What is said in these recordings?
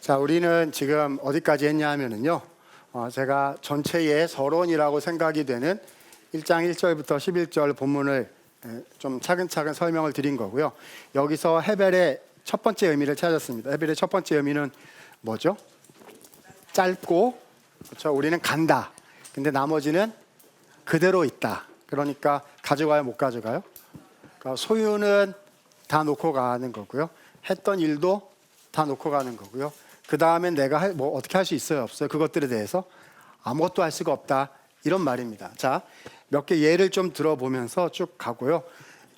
자, 우리는 지금 어디까지 했냐 하면은요, 제가 전체의 서론이라고 생각이 되는 1장 1절부터 11절 본문을 좀 차근차근 설명을 드린 거고요. 여기서 헤벨의 첫 번째 의미를 찾았습니다. 헤벨의 첫 번째 의미는 뭐죠? 짧고, 그렇죠? 우리는 간다. 근데 나머지는 그대로 있다. 그러니까 가져가요, 못 가져가요? 그러니까 소유는 다 놓고 가는 거고요. 했던 일도 다 놓고 가는 거고요. 그 다음에 내가 뭐 어떻게 할 수 있어요, 없어요? 그것들에 대해서 아무것도 할 수가 없다. 이런 말입니다. 자, 몇 개 예를 좀 들어보면서 쭉 가고요.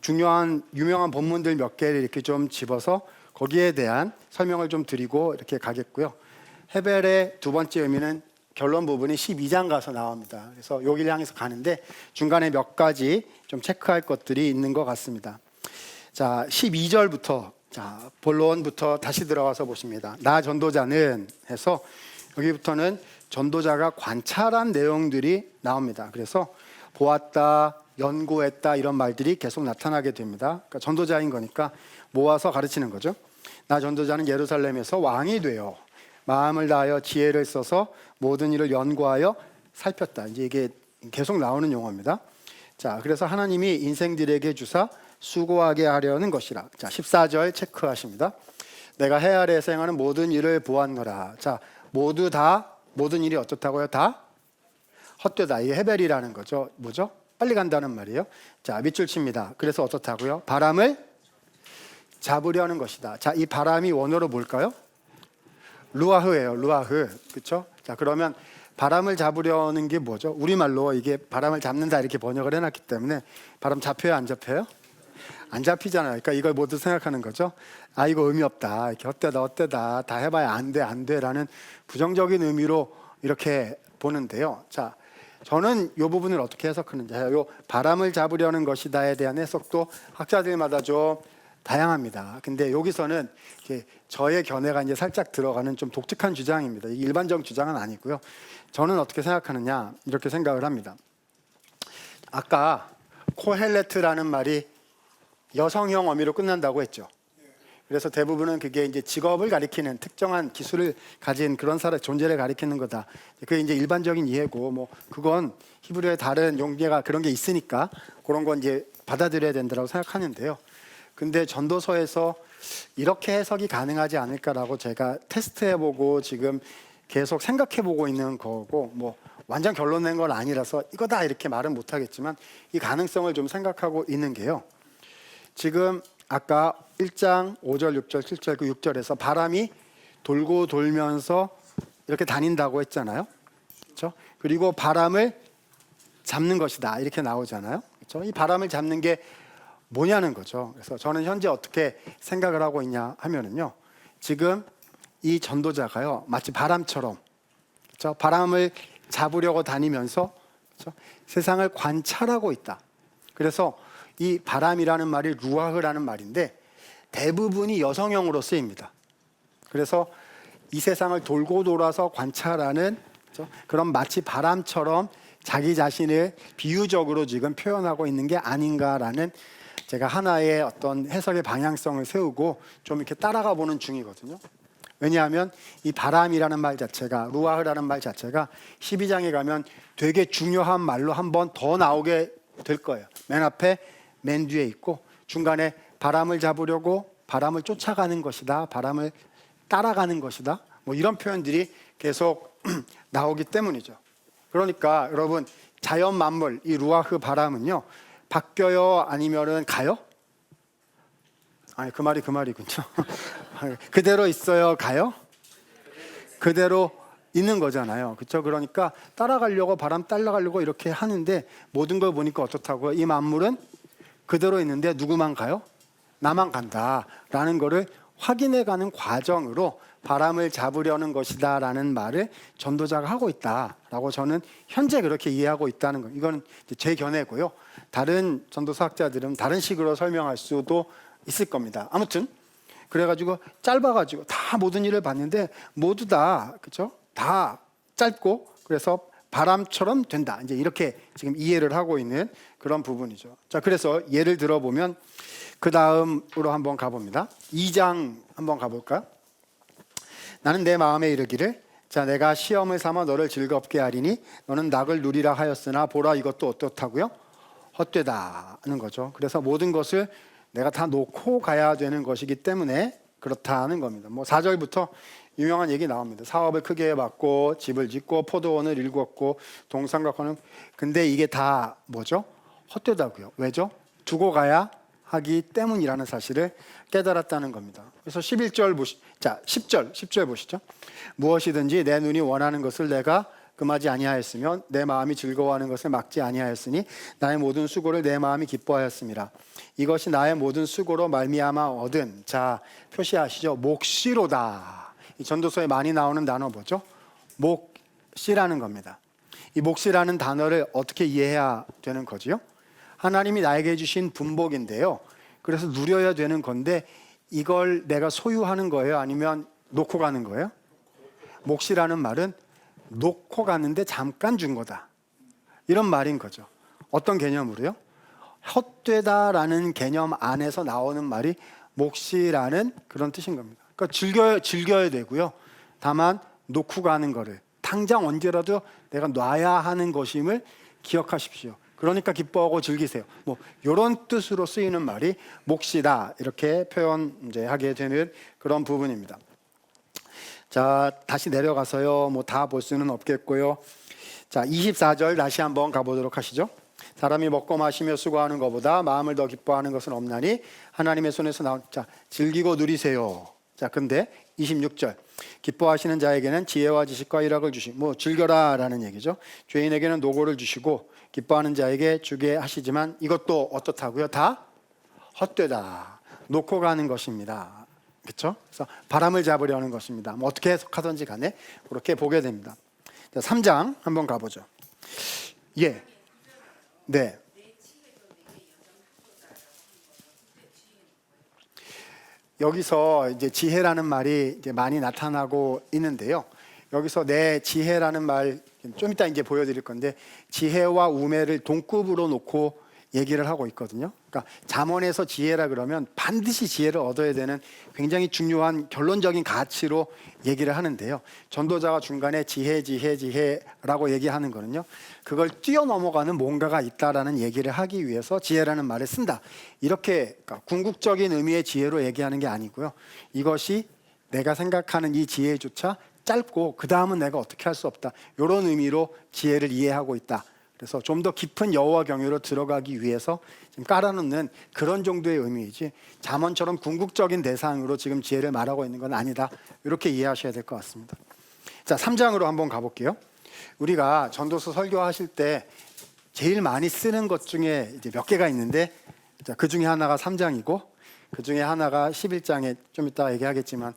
중요한 유명한 본문들 몇 개를 이렇게 좀 집어서 거기에 대한 설명을 좀 드리고 이렇게 가겠고요. 헤벨의 두 번째 의미는 결론 부분이 12장 가서 나옵니다. 그래서 여기를 향해서 가는데 중간에 몇 가지 좀 체크할 것들이 있는 것 같습니다. 자, 12절부터 자, 본론부터 다시 들어가서 보십니다. 나 전도자는 해서 여기부터는 전도자가 관찰한 내용들이 나옵니다. 그래서 보았다, 연구했다 이런 말들이 계속 나타나게 됩니다. 그러니까 전도자인 거니까 모아서 가르치는 거죠. 나 전도자는 예루살렘에서 왕이 되어 마음을 다하여 지혜를 써서 모든 일을 연구하여 살폈다. 이제 이게 계속 나오는 용어입니다. 자, 그래서 하나님이 인생들에게 주사 수고하게 하려는 것이라. 자, 14절 체크하십니다. 내가 해 아래 생하는 모든 일을 보았노라. 자, 모두 다 모든 일이 어떻다고요? 다 헛되다. 이게 헤벨이라는 거죠. 뭐죠? 빨리 간다는 말이에요. 자, 밑줄 칩니다. 그래서 어떻다고요? 바람을 잡으려는 것이다. 자, 이 바람이 원어로 뭘까요? 루아흐예요. 루아흐. 그렇죠? 자, 그러면 바람을 잡으려는 게 뭐죠? 우리말로 이게 바람을 잡는다 이렇게 번역을 해놨기 때문에 바람 잡혀요, 안 잡혀요? 안 잡히잖아요. 그러니까 이걸 모두 생각하는 거죠. 아, 이거 의미 없다. 이렇게 헛되다. 다 해봐야 안 돼. 라는 부정적인 의미로 이렇게 보는데요. 자, 저는 이 부분을 어떻게 해석하는지, 요 바람을 잡으려는 것이다에 대한 해석도 학자들마다 좀 다양합니다. 근데 여기서는 저의 견해가 이제 살짝 들어가는 좀 독특한 주장입니다. 일반적 주장은 아니고요. 저는 어떻게 생각하느냐, 이렇게 생각을 합니다. 아까 코헬레트라는 말이 여성형 어미로 끝난다고 했죠. 그래서 대부분은 그게 이제 직업을 가리키는 특정한 기술을 가진 그런 사람 존재를 가리키는 거다. 그게 이제 일반적인 이해고, 뭐 그건 히브리어의 다른 용례가 그런 게 있으니까 그런 건 이제 받아들여야 된다고 생각하는데요. 근데 전도서에서 이렇게 해석이 가능하지 않을까라고 제가 테스트해보고 지금 계속 생각해보고 있는 거고, 뭐 완전 결론 낸 건 아니라서 이거다 이렇게 말은 못하겠지만 이 가능성을 좀 생각하고 있는 게요. 지금 아까 1장 5절, 6절, 7절, 그 6절에서 바람이 돌고 돌면서 이렇게 다닌다고 했잖아요. 그렇죠? 그리고 바람을 잡는 것이다 이렇게 나오잖아요. 그렇죠? 이 바람을 잡는 게 뭐냐는 거죠. 그래서 저는 현재 어떻게 생각을 하고 있냐 하면은요. 지금 이 전도자가요. 마치 바람처럼 그렇죠? 바람을 잡으려고 다니면서 그렇죠? 세상을 관찰하고 있다. 그래서 이 바람이라는 말이 루아흐라는 말인데 대부분이 여성형으로 쓰입니다. 그래서 이 세상을 돌고 돌아서 관찰하는 그렇죠? 그런 마치 바람처럼 자기 자신을 비유적으로 지금 표현하고 있는 게 아닌가라는 제가 하나의 어떤 해석의 방향성을 세우고 좀 이렇게 따라가 보는 중이거든요. 왜냐하면 이 바람이라는 말 자체가, 루아흐라는 말 자체가 12장에 가면 되게 중요한 말로 한 번 더 나오게 될 거예요. 맨 앞에 맨 뒤에 있고 중간에 바람을 잡으려고 바람을 쫓아가는 것이다, 바람을 따라가는 것이다, 뭐 이런 표현들이 계속 나오기 때문이죠. 그러니까 여러분, 자연 만물 이 루아흐 바람은요 바뀌어요 아니면은 가요? 아니 그 말이군요. 그대로 있어요, 가요? 그대로 있는 거잖아요. 그렇죠? 그러니까 따라가려고 바람 따라가려고 이렇게 하는데 모든 걸 보니까 어떻다고요? 이 만물은 그대로 있는데 누구만 가요? 나만 간다라는 거를 확인해가는 과정으로 바람을 잡으려는 것이다라는 말을 전도자가 하고 있다라고 저는 현재 그렇게 이해하고 있다는 거. 이건 제 견해고요. 다른 전도사학자들은 다른 식으로 설명할 수도 있을 겁니다. 아무튼 그래가지고 짧아가지고 다 모든 일을 봤는데 모두 다 그렇죠? 다 짧고 그래서 바람처럼 된다. 이제 이렇게 지금 이해를 하고 있는 그런 부분이죠. 자, 그래서 예를 들어보면 그 다음으로 한번 가봅니다. 2장 한번 가볼까요? 나는 내 마음에 이르기를 자 내가 시험을 삼아 너를 즐겁게 하리니 너는 낙을 누리라 하였으나 보라 이것도 어떻다고요? 헛되다는 거죠. 그래서 모든 것을 내가 다 놓고 가야 되는 것이기 때문에 그렇다는 겁니다. 뭐 4절부터 유명한 얘기 나옵니다. 사업을 크게 해봤고 집을 짓고 포도원을 일궜고 동산과 거는 근데 이게 다 뭐죠? 헛되다고요. 왜죠? 두고 가야 하기 때문이라는 사실을 깨달았다는 겁니다. 그래서 11절 자 10절 보시죠. 무엇이든지 내 눈이 원하는 것을 내가 금하지 아니하였으면 내 마음이 즐거워하는 것을 막지 아니하였으니 나의 모든 수고를 내 마음이 기뻐하였습니다. 이것이 나의 모든 수고로 말미암아 얻은 자 표시하시죠. 몫이로다. 이 전도서에 많이 나오는 단어 뭐죠? 몫이라는 겁니다. 이 몫이라는 단어를 어떻게 이해해야 되는 거지요? 하나님이 나에게 주신 분복인데요. 그래서 누려야 되는 건데 이걸 내가 소유하는 거예요? 아니면 놓고 가는 거예요? 몫이라는 말은 놓고 가는데 잠깐 준 거다. 이런 말인 거죠. 어떤 개념으로요? 헛되다라는 개념 안에서 나오는 말이 몫이라는 그런 뜻인 겁니다. 그러니까 즐겨야 되고요. 다만 놓고 가는 거를 당장 언제라도 내가 놔야 하는 것임을 기억하십시오. 그러니까 기뻐하고 즐기세요. 뭐 이런 뜻으로 쓰이는 말이 몫이다 이렇게 표현하게 되는 그런 부분입니다. 자 다시 내려가서요. 뭐 다 볼 수는 없겠고요. 자 24절 다시 한번 가보도록 하시죠. 사람이 먹고 마시며 수고하는 것보다 마음을 더 기뻐하는 것은 없나니 하나님의 손에서 나온 자 즐기고 누리세요. 자 근데 26절 기뻐하시는 자에게는 지혜와 지식과 희락을 주시 뭐 즐겨라라는 얘기죠. 죄인에게는 노고를 주시고 기뻐하는 자에게 주게 하시지만 이것도 어떻다고요? 다 헛되다. 놓고 가는 것입니다. 그렇죠? 그래서 바람을 잡으려는 것입니다. 뭐 어떻게 해석하든지 간에 그렇게 보게 됩니다. 자, 3장 한번 가보죠. 예, 네. 여기서 이제 지혜라는 말이 이제 많이 나타나고 있는데요. 여기서 내 지혜라는 말 좀 이따 이제 보여드릴 건데 지혜와 우매를 동급으로 놓고 얘기를 하고 있거든요. 그러니까 잠언에서 지혜라 그러면 반드시 지혜를 얻어야 되는 굉장히 중요한 결론적인 가치로 얘기를 하는데요. 전도자가 중간에 지혜라고 얘기하는 거는요. 그걸 뛰어넘어가는 뭔가가 있다라는 얘기를 하기 위해서 지혜라는 말을 쓴다. 이렇게 그러니까 궁극적인 의미의 지혜로 얘기하는 게 아니고요. 이것이 내가 생각하는 이 지혜조차 짧고 그 다음은 내가 어떻게 할 수 없다. 이런 의미로 지혜를 이해하고 있다. 그래서 좀 더 깊은 여호와 경외로 들어가기 위해서 지금 깔아놓는 그런 정도의 의미이지 잠언처럼 궁극적인 대상으로 지금 지혜를 말하고 있는 건 아니다. 이렇게 이해하셔야 될 것 같습니다. 자, 3장으로 한번 가볼게요. 우리가 전도서 설교하실 때 제일 많이 쓰는 것 중에 이제 몇 개가 있는데 자, 그 중에 하나가 3장이고 그 중에 하나가 11장에 좀 이따 얘기하겠지만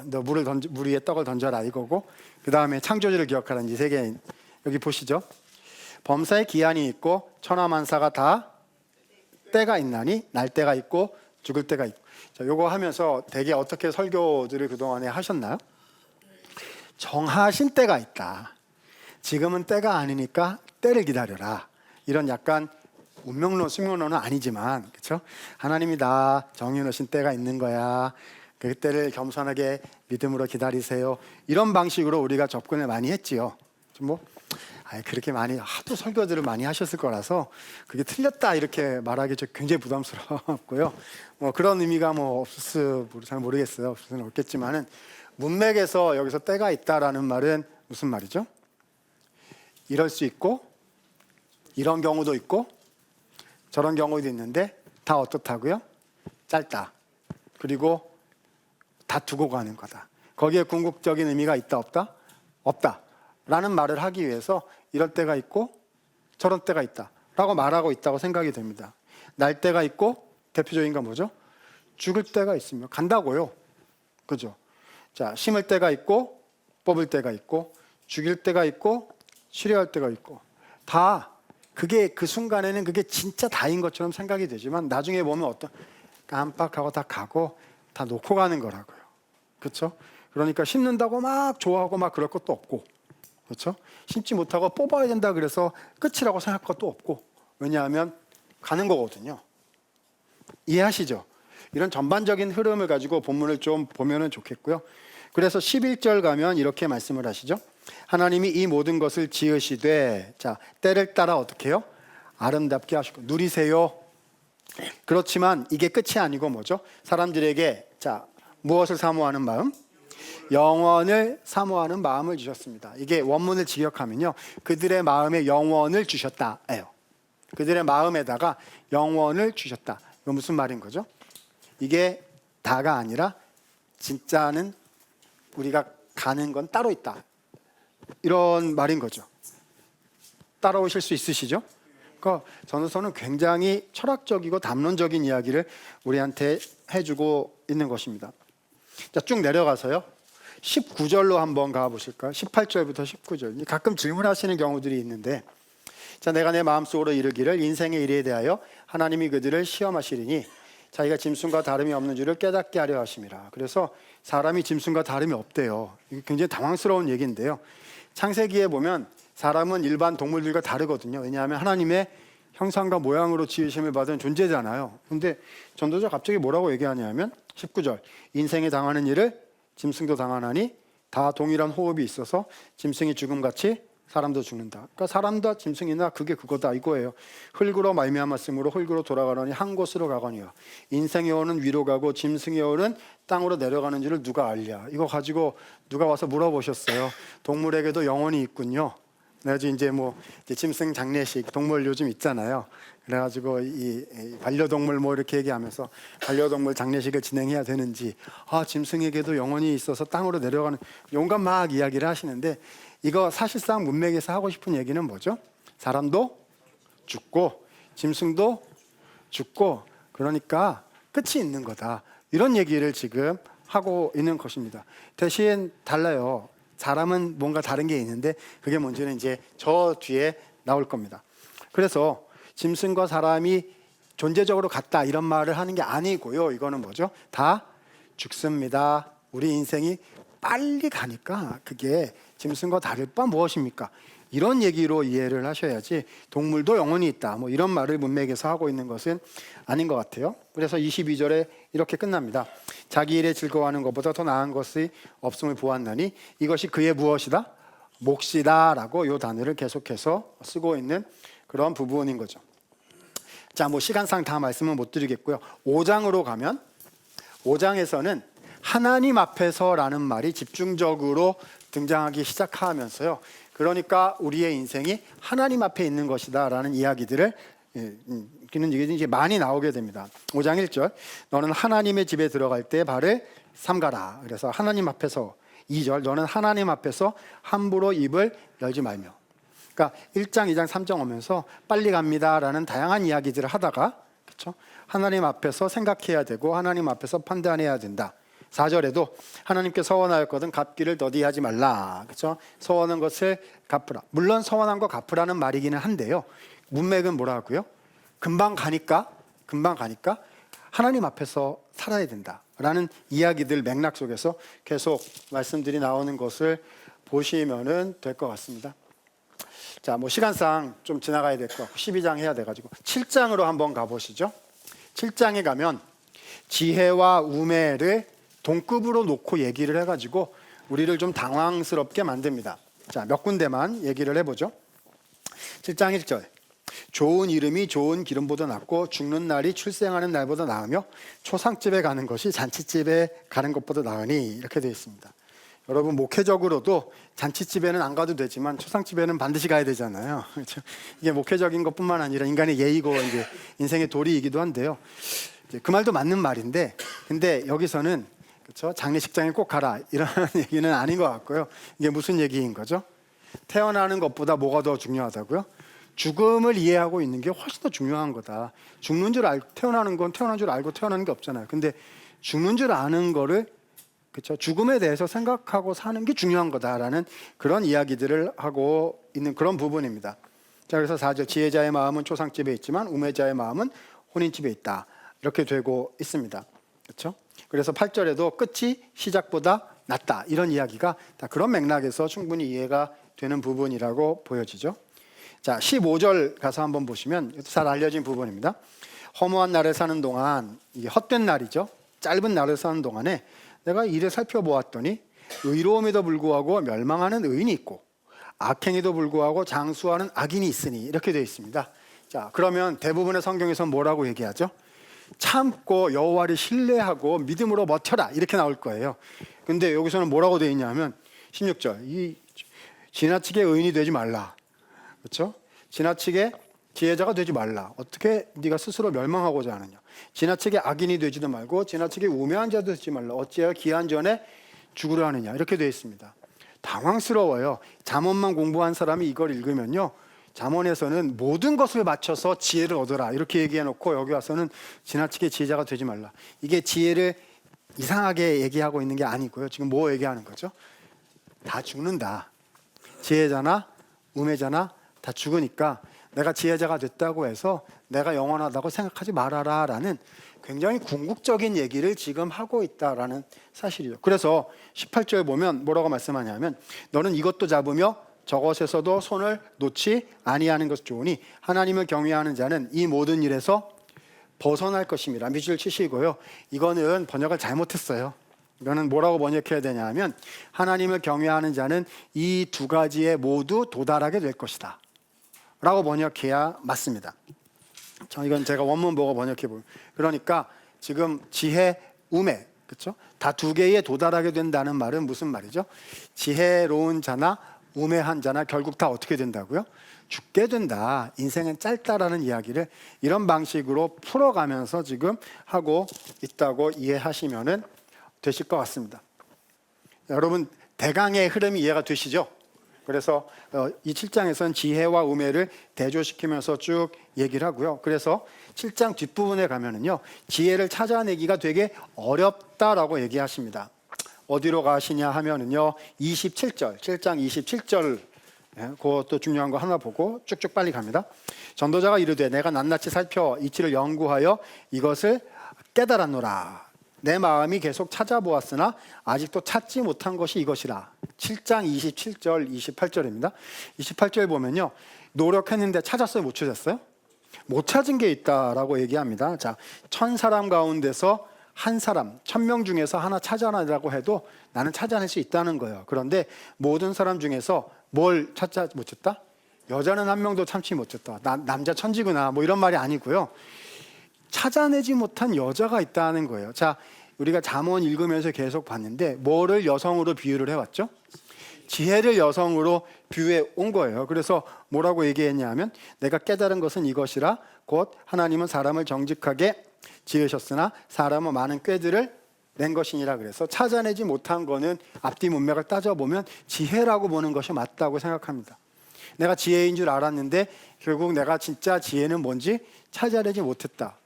너 물 위에 떡을 던져라 이거고 그 다음에 창조주를 기억하라는 이 세 개 여기 보시죠. 범사에 기한이 있고 천하만사가 다 때가 있나니 날 때가 있고 죽을 때가 있고 자, 요거 하면서 되게 어떻게 설교들을 그동안에 하셨나요? 정하신 때가 있다. 지금은 때가 아니니까 때를 기다려라. 이런 약간 운명론, 숙명론은 아니지만 그렇죠? 하나님이 다 정해놓으신 때가 있는 거야. 그 때를 겸손하게 믿음으로 기다리세요. 이런 방식으로 우리가 접근을 많이 했지요. 뭐 그렇게 많이 하도 설교들을 많이 하셨을 거라서 그게 틀렸다 이렇게 말하기 굉장히 부담스럽고요. 뭐 그런 의미가 뭐 없을 잘 모르겠어요. 없을 수는 없겠지만은 문맥에서 여기서 때가 있다라는 말은 무슨 말이죠? 이럴 수 있고 이런 경우도 있고 저런 경우도 있는데 다 어떻다고요? 짧다. 그리고 다 두고 가는 거다. 거기에 궁극적인 의미가 있다 없다? 없다. 라는 말을 하기 위해서 이럴 때가 있고 저런 때가 있다 라고 말하고 있다고 생각이 됩니다. 날 때가 있고 대표적인 건 뭐죠? 죽을 때가 있으면 간다고요. 그죠? 자, 심을 때가 있고 뽑을 때가 있고 죽일 때가 있고 치료할 때가 있고 다 그게 그 순간에는 그게 진짜 다인 것처럼 생각이 되지만 나중에 보면 어떤 깜빡하고 다 가고 다 놓고 가는 거라고요. 그렇죠? 그러니까 심는다고 막 좋아하고 막 그럴 것도 없고 그렇죠? 심지 못하고 뽑아야 된다 그래서 끝이라고 생각할 것도 없고 왜냐하면 가는 거거든요. 이해하시죠? 이런 전반적인 흐름을 가지고 본문을 좀 보면은 좋겠고요. 그래서 11절 가면 이렇게 말씀을 하시죠. 하나님이 이 모든 것을 지으시되, 자, 때를 따라 어떻게 해요? 아름답게 하시고 누리세요. 그렇지만 이게 끝이 아니고 뭐죠? 사람들에게 자, 무엇을 사모하는 마음? 영원을 사모하는 마음을 주셨습니다. 이게 원문을 직역하면요, 그들의 마음에 영원을 주셨다예요. 그들의 마음에다가 영원을 주셨다. 이거 무슨 말인 거죠? 이게 다가 아니라 진짜는 우리가 가는 건 따로 있다, 이런 말인 거죠. 따라오실 수 있으시죠? 그러니까 전도서는 굉장히 철학적이고 담론적인 이야기를 우리한테 해주고 있는 것입니다. 자, 쭉 내려가서요, 19절로 한번 가보실까요? 18절부터 19절. 가끔 질문하시는 경우들이 있는데, 자, 내가 내 마음속으로 이르기를 인생의 일에 대하여 하나님이 그들을 시험하시리니 자기가 짐승과 다름이 없는 줄을 깨닫게 하려 하심이라. 그래서 사람이 짐승과 다름이 없대요. 이게 굉장히 당황스러운 얘기인데요, 창세기에 보면 사람은 일반 동물들과 다르거든요. 왜냐하면 하나님의 형상과 모양으로 지으심을 받은 존재잖아요. 근데 전도자 갑자기 뭐라고 얘기하냐면 19절, 인생에 당하는 일을 짐승도 당하나니 다 동일한 호흡이 있어서 짐승이 죽음같이 사람도 죽는다. 그러니까 사람도 짐승이나 그게 그거다 이거예요. 흙으로 말미암았으므로 흙으로 돌아가려니 한 곳으로 가거니와 인생의 오는 위로 가고 짐승의 오는 땅으로 내려가는 줄을 누가 알랴. 이거 가지고 누가 와서 물어보셨어요. 동물에게도 영혼이 있군요. 그래가지고 이제 짐승 장례식 동물 요즘 있잖아요. 그래가지고 이 반려동물 뭐 이렇게 얘기하면서 반려동물 장례식을 진행해야 되는지, 짐승에게도 영혼이 있어서 땅으로 내려가는 온갖 막 이야기를 하시는데, 이거 사실상 문맥에서 하고 싶은 얘기는 뭐죠? 사람도 죽고 짐승도 죽고, 그러니까 끝이 있는 거다, 이런 얘기를 지금 하고 있는 것입니다. 대신 달라요. 사람은 뭔가 다른 게 있는데 그게 뭔지는 이제 저 뒤에 나올 겁니다. 그래서 짐승과 사람이 존재적으로 같다 이런 말을 하는 게 아니고요, 이거는 뭐죠? 다 죽습니다. 우리 인생이 빨리 가니까 그게 짐승과 다를 바 무엇입니까? 이런 얘기로 이해를 하셔야지 동물도 영혼이 있다 뭐 이런 말을 문맥에서 하고 있는 것은 아닌 것 같아요. 그래서 22절에 이렇게 끝납니다. 자기 일에 즐거워하는 것보다 더 나은 것이 없음을 보았나니 이것이 그의 무엇이다? 몫이다 라고 이 단어를 계속해서 쓰고 있는 그런 부분인 거죠. 자, 뭐 시간상 다 말씀은 못 드리겠고요. 5장으로 가면 5장에서는 하나님 앞에서라는 말이 집중적으로 등장하기 시작하면서요, 그러니까 우리의 인생이 하나님 앞에 있는 것이다 라는 이야기들을 이제 많이 나오게 됩니다. 5장 1절, 너는 하나님의 집에 들어갈 때 발을 삼가라. 그래서 하나님 앞에서. 2절, 너는 하나님 앞에서 함부로 입을 열지 말며. 그러니까 1장, 2장, 3장 오면서 빨리 갑니다 라는 다양한 이야기들을 하다가, 그렇죠? 하나님 앞에서 생각해야 되고 하나님 앞에서 판단해야 된다. 4절에도 하나님께 서원하였거든 갚기를 더디하지 말라. 그렇죠? 서원한 것을 갚으라. 물론 서원한 거 갚으라는 말이기는 한데요, 문맥은 뭐라고요? 금방 가니까 하나님 앞에서 살아야 된다라는 이야기들 맥락 속에서 계속 말씀들이 나오는 것을 보시면은 될 것 같습니다. 자, 뭐 시간상 좀 지나가야 될 것 같고 12장 해야 돼가지고 7장으로 한번 가보시죠. 7장에 가면 지혜와 우매를 동급으로 놓고 얘기를 해가지고 우리를 좀 당황스럽게 만듭니다. 자, 몇 군데만 얘기를 해보죠. 7장 1절, 좋은 이름이 좋은 기름보다 낫고 죽는 날이 출생하는 날보다 나으며 초상집에 가는 것이 잔치집에 가는 것보다 나으니, 이렇게 되어 있습니다. 여러분, 목회적으로도 잔치집에는 안 가도 되지만 초상집에는 반드시 가야 되잖아요. 그렇죠? 이게 목회적인 것뿐만 아니라 인간의 예의고 이제 인생의 도리이기도 한데요. 그 말도 맞는 말인데, 근데 여기서는 그렇죠? 장례식장에 꼭 가라 이런 얘기는 아닌 것 같고요. 이게 무슨 얘기인 거죠? 태어나는 것보다 뭐가 더 중요하다고요? 죽음을 이해하고 있는 게 훨씬 더 중요한 거다. 죽는 줄 알고 태어나는 건 태어난 줄 알고 태어나는 게 없잖아요. 근데 죽는 줄 아는 거를, 그렇죠? 죽음에 대해서 생각하고 사는 게 중요한 거다라는 그런 이야기들을 하고 있는 그런 부분입니다. 자, 그래서 4절, 지혜자의 마음은 초상집에 있지만 우매자의 마음은 혼인집에 있다. 이렇게 되고 있습니다. 그렇죠? 그래서 8절에도 끝이 시작보다 낫다 이런 이야기가 다 그런 맥락에서 충분히 이해가 되는 부분이라고 보여지죠. 자, 15절 가서 한번 보시면 잘 알려진 부분입니다. 허무한 날을 사는 동안, 이게 헛된 날이죠. 짧은 날을 사는 동안에 내가 일을 살펴보았더니 의로움에도 불구하고 멸망하는 의인이 있고 악행에도 불구하고 장수하는 악인이 있으니 이렇게 되어 있습니다. 자, 그러면 대부분의 성경에서 뭐라고 얘기하죠? 참고 여호와를 신뢰하고 믿음으로 버텨라 이렇게 나올 거예요. 근데 여기서는 뭐라고 되어 있냐면 16절 이 지나치게 의인이 되지 말라. 그렇죠? 지나치게 지혜자가 되지 말라. 어떻게 네가 스스로 멸망하고자 하느냐. 지나치게 악인이 되지도 말고 지나치게 우매한 자도 되지 말라. 어찌하여 기한 전에 죽으려 하느냐. 이렇게 되어 있습니다. 당황스러워요. 잠언만 공부한 사람이 이걸 읽으면요, 잠언에서는 모든 것을 맞춰서 지혜를 얻어라 이렇게 얘기해 놓고 여기 와서는 지나치게 지혜자가 되지 말라. 이게 지혜를 이상하게 얘기하고 있는 게 아니고요. 지금 뭐 얘기하는 거죠? 다 죽는다. 지혜자나 우매자나 다 죽으니까 내가 지혜자가 됐다고 해서 내가 영원하다고 생각하지 말아라 라는 굉장히 궁극적인 얘기를 지금 하고 있다라는 사실이죠. 그래서 18절 보면 뭐라고 말씀하냐면 너는 이것도 잡으며 저것에서도 손을 놓지 아니하는 것이 좋으니 하나님을 경외하는 자는 이 모든 일에서 벗어날 것입니다. 밑줄 치시고요. 이거는 번역을 잘못했어요. 이거는 뭐라고 번역해야 되냐면 하나님을 경외하는 자는 이 두 가지에 모두 도달하게 될 것이다 라고 번역해야 맞습니다. 이건 제가 원문 보고 번역해 보면, 그러니까 지금 지혜, 우매, 그렇죠? 다 두 개에 도달하게 된다는 말은 무슨 말이죠? 지혜로운 자나 우매한 자나 결국 다 어떻게 된다고요? 죽게 된다. 인생은 짧다라는 이야기를 이런 방식으로 풀어가면서 지금 하고 있다고 이해하시면 되실 것 같습니다. 여러분 대강의 흐름이 이해가 되시죠? 그래서 이 7장에서는 지혜와 우매를 대조시키면서 쭉 얘기를 하고요. 그래서 7장 뒷부분에 가면은요, 지혜를 찾아내기가 되게 어렵다라고 얘기하십니다. 어디로 가시냐 하면은요, 27절, 7장 27절, 그것도 중요한 거 하나 보고 쭉쭉 빨리 갑니다. 전도자가 이르되 내가 낱낱이 살펴 이치를 연구하여 이것을 깨달았노라. 내 마음이 계속 찾아보았으나 아직도 찾지 못한 것이 이것이라. 7장 27절 28절입니다. 28절 보면요, 노력했는데 찾았어요? 못 찾았어요? 못 찾은 게 있다라고 얘기합니다. 자, 1000사람 가운데서 한 사람, 1000명 중에서 하나 찾아내라고 해도 나는 찾아낼 수 있다는 거예요. 그런데 모든 사람 중에서 뭘 찾지 못했다? 여자는 한 명도 참지 못했다. 남자 천지구나 뭐 이런 말이 아니고요, 찾아내지 못한 여자가 있다는 거예요. 자, 우리가 잠언 읽으면서 계속 봤는데 뭐를 여성으로 비유를 해왔죠? 지혜를 여성으로 비유해 온 거예요. 그래서 뭐라고 얘기했냐면 내가 깨달은 것은 이것이라 곧 하나님은 사람을 정직하게 지으셨으나 사람은 많은 꾀들을 낸 것이니라. 그래서 찾아내지 못한 거는 앞뒤 문맥을 따져보면 지혜라고 보는 것이 맞다고 생각합니다. 내가 지혜인 줄 알았는데 결국 내가 진짜 지혜는 뭔지 찾아내지 못했다.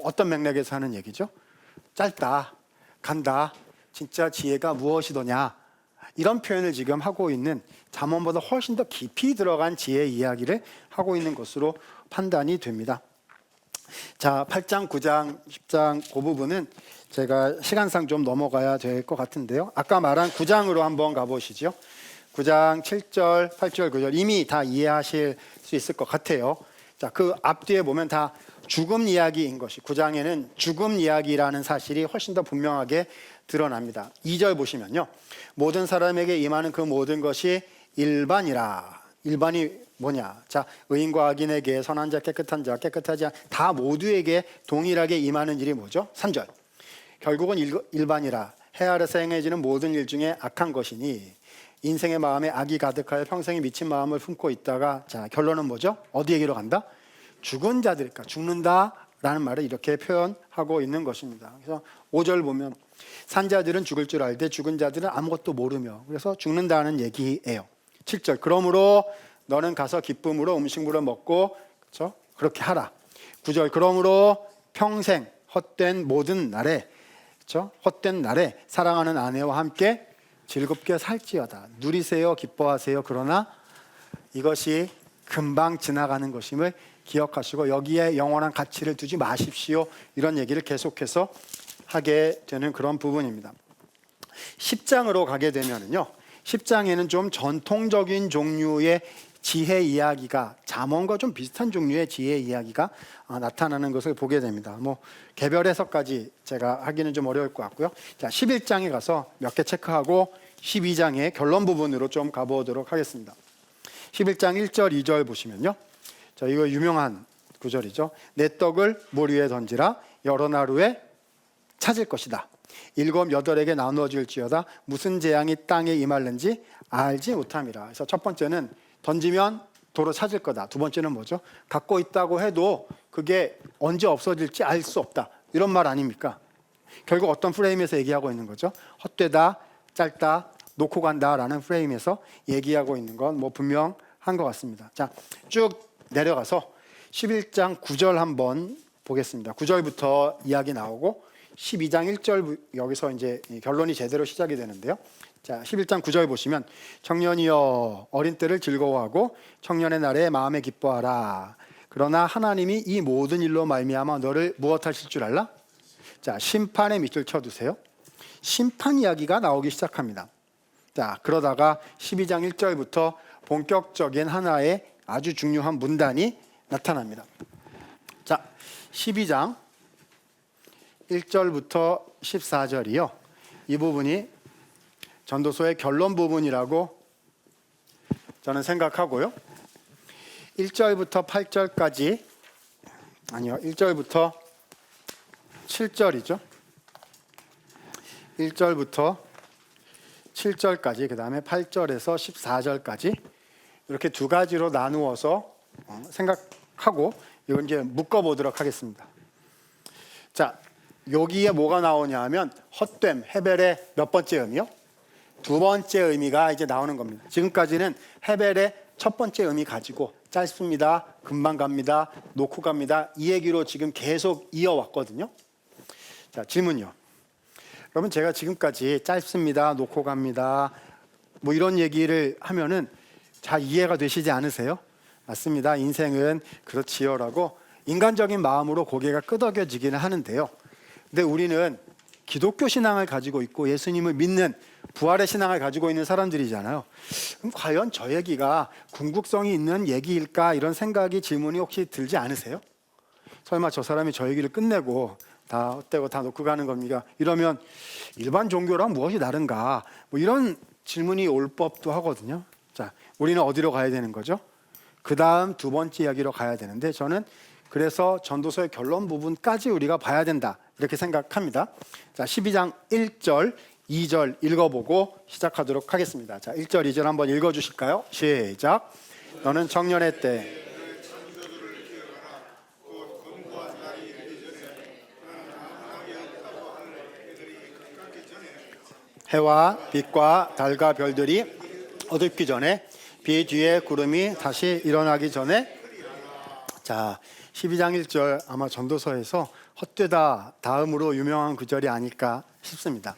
어떤 맥락에서 하는 얘기죠? 짧다, 간다, 진짜 지혜가 무엇이더냐, 이런 표현을 지금 하고 있는, 잠언보다 훨씬 더 깊이 들어간 지혜 이야기를 하고 있는 것으로 판단이 됩니다. 자, 8장, 9장, 10장 그 부분은 제가 시간상 좀 넘어가야 될 것 같은데요. 아까 말한 9장으로 한번 가보시죠. 9장 7절, 8절, 9절 이미 다 이해하실 수 있을 것 같아요. 자, 그 앞뒤에 보면 다 죽음 이야기인 것이, 9장에는 죽음 이야기라는 사실이 훨씬 더 분명하게 드러납니다. 2절 보시면요, 모든 사람에게 임하는 그 모든 것이 일반이라. 일반이 뭐냐? 자, 의인과 악인에게, 선한 자, 깨끗한 자, 깨끗하지 않은 다 모두에게 동일하게 임하는 일이 뭐죠? 3절, 결국은 일반이라. 해 아래서 행해지는 모든 일 중에 악한 것이니 인생의 마음에 악이 가득하여 평생에 미친 마음을 품고 있다가, 자, 결론은 뭐죠? 어디 얘기로 간다? 죽은 자들일까? 죽는다라는 말을 이렇게 표현하고 있는 것입니다. 그래서 5절 보면 산자들은 죽을 줄 알되 죽은 자들은 아무것도 모르며, 그래서 죽는다는 얘기예요. 7절, 그러므로 너는 가서 기쁨으로 음식물을 먹고, 그렇죠? 그렇게 하라. 9절, 그러므로 평생 헛된 모든 날에, 그렇죠? 헛된 날에 사랑하는 아내와 함께 즐겁게 살지어다. 누리세요, 기뻐하세요. 그러나 이것이 금방 지나가는 것임을 기억하시고 여기에 영원한 가치를 두지 마십시오. 이런 얘기를 계속해서 하게 되는 그런 부분입니다. 10장으로 가게 되면요, 10장에는 좀 전통적인 종류의 지혜 이야기가, 잠언과 좀 비슷한 종류의 지혜 이야기가 나타나는 것을 보게 됩니다. 뭐 개별 해석까지 제가 하기는 좀 어려울 것 같고요. 자, 11장에 가서 몇 개 체크하고 12장의 결론 부분으로 좀 가보도록 하겠습니다. 11장 1절 2절 보시면요, 자, 이거 유명한 구절이죠. 내 떡을 물 위에 던지라 여러 날 후에 찾을 것이다. 7, 8에게 나누어질지어다. 무슨 재앙이 땅에 임할는지 알지 못함이라. 그래서 첫 번째는 던지면 도로 찾을 거다. 두 번째는 뭐죠? 갖고 있다고 해도 그게 언제 없어질지 알 수 없다. 이런 말 아닙니까? 결국 어떤 프레임에서 얘기하고 있는 거죠? 헛되다, 짧다, 놓고 간다라는 프레임에서 얘기하고 있는 건 뭐 분명한 것 같습니다. 자, 쭉 내려가서 11장 9절 한번 보겠습니다. 9절부터 이야기 나오고 12장 1절 여기서 이제 결론이 제대로 시작이 되는데요. 자, 11장 9절 보시면 청년이여 어린 때를 즐거워하고 청년의 날에 마음에 기뻐하라. 그러나 하나님이 이 모든 일로 말미암아 너를 무엇하실 줄 알라? 자, 심판의 밑줄 쳐두세요. 심판 이야기가 나오기 시작합니다. 자, 그러다가 12장 1절부터 본격적인 하나의 아주 중요한 문단이 나타납니다. 자, 12장 1절부터 14절이요. 이 부분이 전도서의 결론 부분이라고 저는 생각하고요. 1절부터 8절까지, 아니요, 1절부터 7절이죠. 1절부터 7절까지, 그 다음에 8절에서 14절까지 이렇게 두 가지로 나누어서 생각하고 이건 이제 묶어보도록 하겠습니다. 자, 여기에 뭐가 나오냐 하면 헛됨, 헤벨의 몇 번째 의미요? 두 번째 의미가 이제 나오는 겁니다. 지금까지는 헤벨의 첫 번째 의미 가지고 짧습니다, 금방 갑니다, 놓고 갑니다, 이 얘기로 지금 계속 이어왔거든요. 자, 질문요. 그러면 제가 지금까지 짧습니다, 놓고 갑니다, 뭐 이런 얘기를 하면은 잘 이해가 되시지 않으세요? 맞습니다. 인생은 그렇지요라고 인간적인 마음으로 고개가 끄덕여지기는 하는데요. 근데 우리는 기독교 신앙을 가지고 있고 예수님을 믿는 부활의 신앙을 가지고 있는 사람들이잖아요. 그럼 과연 저 얘기가 궁극성이 있는 얘기일까? 이런 생각이, 질문이 혹시 들지 않으세요? 설마 저 사람이 저 얘기를 끝내고 다 헛되고 다 놓고 가는 겁니까? 이러면 일반 종교랑 무엇이 다른가? 뭐 이런 질문이 올 법도 하거든요. 자, 우리는 어디로 가야 되는 거죠? 그 다음 두 번째 이야기로 가야 되는데, 저는 그래서 전도서의 결론 부분까지 우리가 봐야 된다 이렇게 생각합니다. 자, 12장 1절 2절 읽어보고 시작하도록 하겠습니다. 자, 1절 2절 한번 읽어주실까요? 시작. 너는 청년의 때 해와 빛과 달과 별들이 어둡기 전에, 비 뒤에 구름이 다시 일어나기 전에. 자, 12장 1절 아마 전도서에서 헛되다 다음으로 유명한 구절이 아닐까 싶습니다.